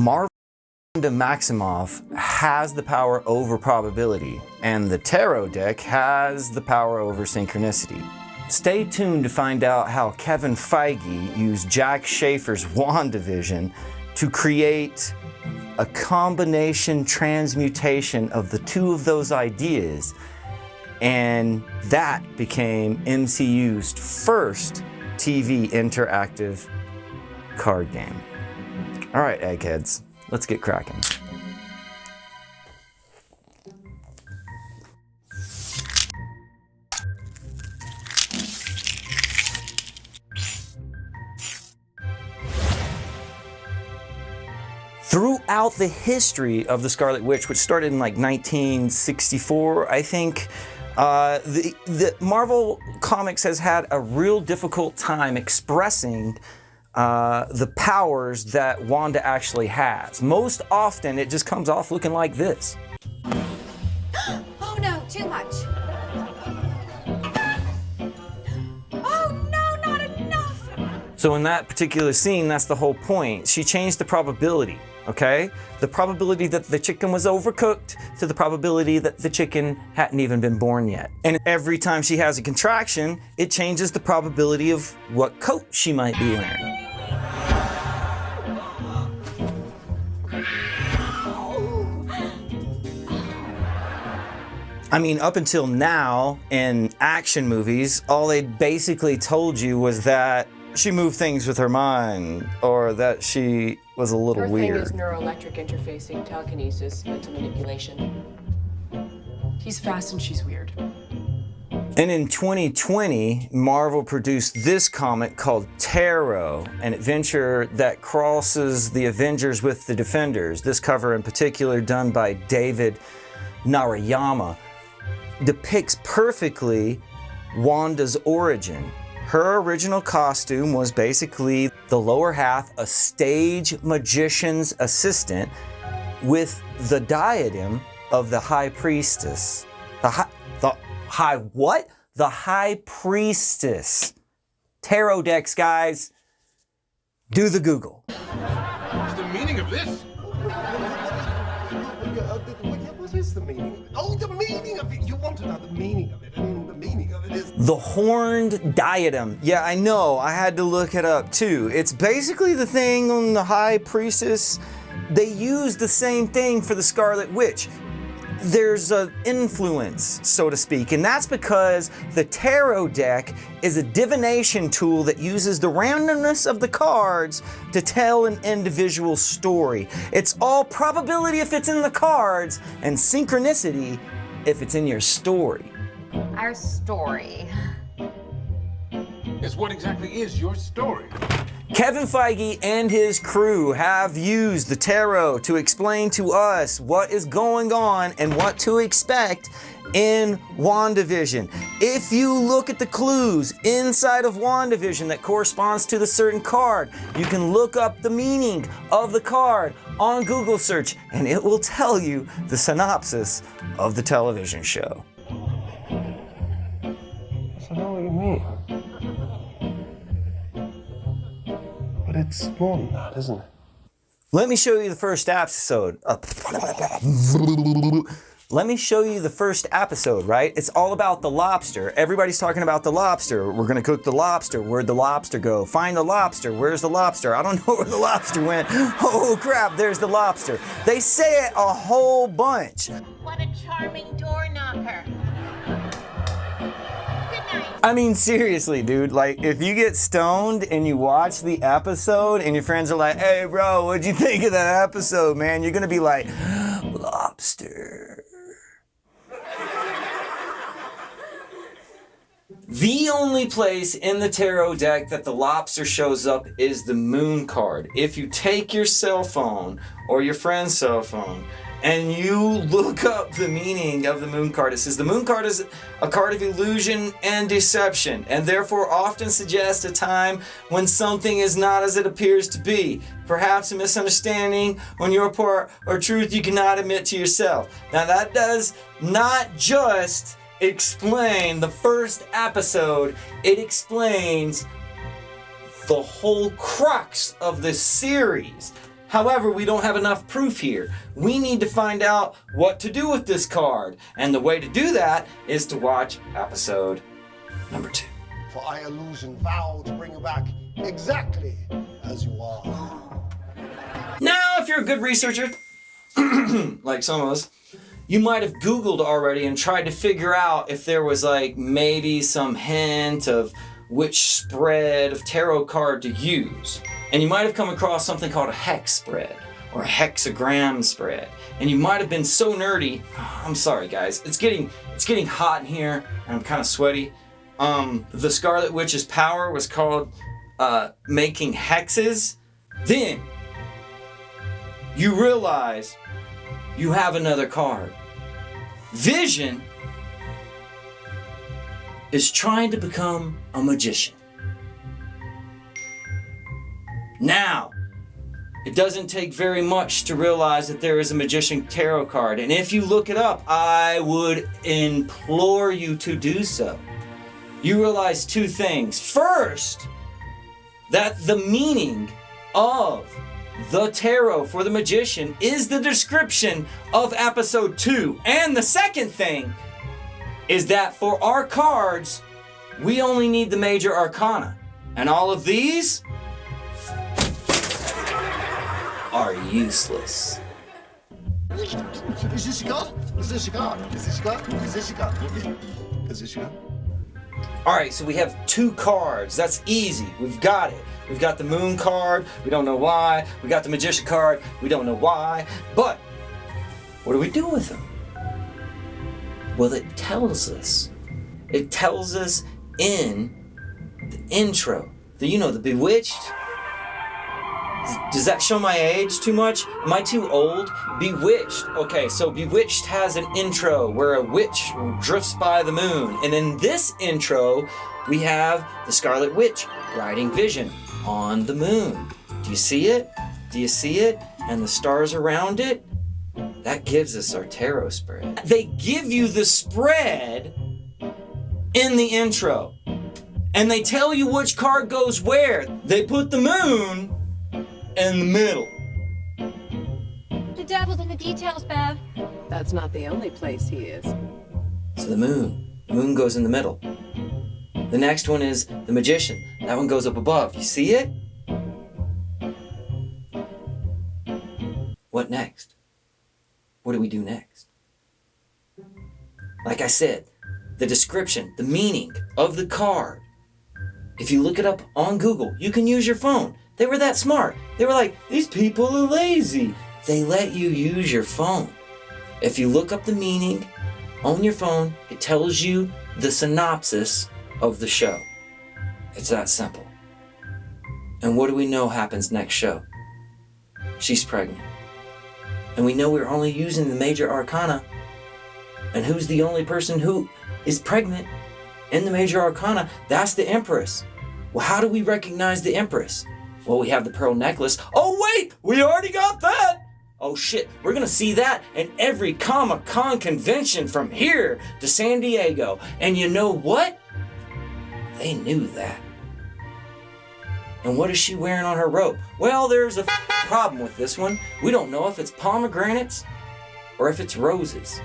Wanda Maximoff has the power over probability, and the tarot deck has the power over synchronicity. Stay tuned to find out how Kevin Feige used Jack Schaeffer's WandaVision to create a combination transmutation of the two of those ideas, and that became MCU's first TV interactive card game. All right, eggheads, let's get cracking. Throughout the history of the Scarlet Witch, which started in like 1964, I think, the Marvel Comics has had a real difficult time expressing the powers that Wanda actually has. Most often, it just comes off looking like this. Oh no, too much. Oh no, not enough. So in that particular scene, that's the whole point. She changed the probability, okay? The probability that the chicken was overcooked to the probability that the chicken hadn't even been born yet. And every time she has a contraction, it changes the probability of what coat she might be wearing. I mean, up until now, in action movies, all they basically told you was that she moved things with her mind, or that she was a little weird. Her thing is neuroelectric interfacing, telekinesis, mental manipulation. He's fast and she's weird. And in 2020, Marvel produced this comic called Tarot, an adventure that crosses the Avengers with the Defenders. This cover in particular, done by David Narayama, depicts perfectly Wanda's origin. Her original costume was basically the lower half, a stage magician's assistant with the diadem of the High Priestess. The High Priestess. Tarot decks, guys. Do the Google. What's the meaning of this? What is the meaning of it? Oh, the meaning of it. You want to know the meaning of it. And the meaning of it is... The horned diadem. Yeah, I know. I had to look it up too. It's basically the thing on the High Priestess. They use the same thing for the Scarlet Witch. There's an influence, so to speak, and that's because the tarot deck is a divination tool that uses the randomness of the cards to tell an individual story. It's all probability if it's in the cards, and synchronicity if it's in your story. Our story. Yes, what exactly is your story? Kevin Feige and his crew have used the tarot to explain to us what is going on and what to expect in WandaVision. If you look at the clues inside of WandaVision that corresponds to the certain card, you can look up the meaning of the card on Google search and it will tell you the synopsis of the television show. I know what you mean. But it's more than that, isn't it? Let me show you the first episode. Let me show you the first episode, right? It's all about the lobster. Everybody's talking about the lobster. We're gonna cook the lobster. Where'd the lobster go? Find the lobster. Where's the lobster? I don't know where the lobster went. Oh crap, there's the lobster. They say it a whole bunch. What a charming door knocker. I mean, seriously, dude, like, if you get stoned and you watch the episode and your friends are like, hey, bro, what'd you think of that episode, man? You're gonna be like, lobster. The only place in the tarot deck that the lobster shows up is the moon card. If you take your cell phone or your friend's cell phone and you look up the meaning of the moon card, it says the moon card is a card of illusion and deception, and therefore often suggests a time when something is not as it appears to be. Perhaps a misunderstanding on your part or truth you cannot admit to yourself. Now that does not just explain the first episode, it explains the whole crux of this series. However, we don't have enough proof here. We need to find out what to do with this card. And the way to do that is to watch episode number 2. For I, illusion, vow to bring you back exactly as you are. Now, if you're a good researcher, like some of us, you might have Googled already and tried to figure out if there was like maybe some hint of which spread of tarot card to use. And you might have come across something called a hex spread or a hexagram spread. And you might have been so nerdy. I'm sorry guys, it's getting hot in here and I'm kind of sweaty. The Scarlet Witch's power was called making hexes. Then you realize you have another card. Vision is trying to become a magician. Now, it doesn't take very much to realize that there is a magician tarot card. And if you look it up, I would implore you to do so. You realize 2 things. First, that the meaning of the tarot for the magician is the description of episode 2. And the second thing is that for our cards, we only need the major arcana. And all of these are useless. Is this your card? Is this your card? Is this your card? Is this your card? Is this your card? Alright, so we have 2 cards. That's easy. We've got it. We've got the moon card. We don't know why. We got the magician card. We don't know why. But what do we do with them? Well, it tells us. It tells us in the intro. The Bewitched. Does that show my age too much? Am I too old? Bewitched. Okay, so Bewitched has an intro where a witch drifts by the moon. And in this intro, we have the Scarlet Witch riding Vision on the moon. Do you see it? Do you see it? And the stars around it? That gives us our tarot spread. They give you the spread in the intro. And they tell you which card goes where. They put the moon in the middle. The devil's in the details, Bev. That's not the only place he is. So the moon goes in the middle. The next one is the magician. That one goes up above. You see it? What next? What do we do next? Like I said, the description, the meaning of the card. If you look it up on Google, you can use your phone. They were that smart. They were like, these people are lazy. They let you use your phone. If you look up the meaning on your phone, it tells you the synopsis of the show. It's that simple. And what do we know happens next show? She's pregnant. And we know we're only using the major arcana. And who's the only person who is pregnant in the major arcana? That's the Empress. Well, how do we recognize the Empress? Well, we have the pearl necklace. Oh, wait! We already got that! Oh, shit. We're gonna see that in every Comic-Con convention from here to San Diego. And you know what? They knew that. And what is she wearing on her robe? Well, there's a problem with this one. We don't know if it's pomegranates or if it's roses.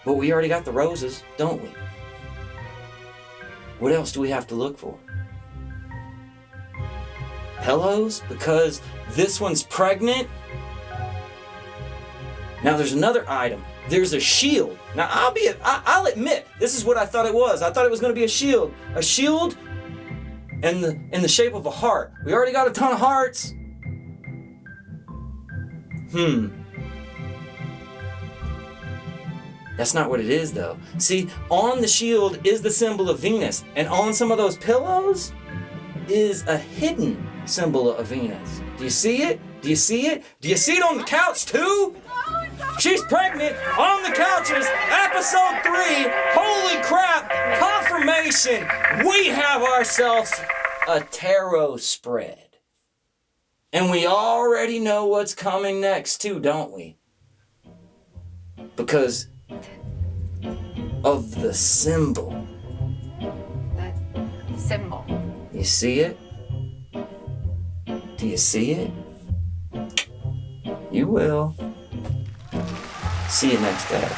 But we already got the roses, don't we? What else do we have to look for? Pillows? Because this one's pregnant? Now there's another item. There's a shield. Now I'll admit, this is what I thought it was. I thought it was going to be a shield. A shield in the shape of a heart. We already got a ton of hearts. That's not what it is though. See, on the shield is the symbol of Venus, and on some of those pillows is a hidden symbol of Venus. Do you see it? Do you see it? Do you see it on the couch too? She's pregnant on the couches. Episode 3. Holy crap. Confirmation. We have ourselves a tarot spread. And we already know what's coming next too, don't we? Because of the symbol. That symbol. You see it? Do you see it? You will. See you next day.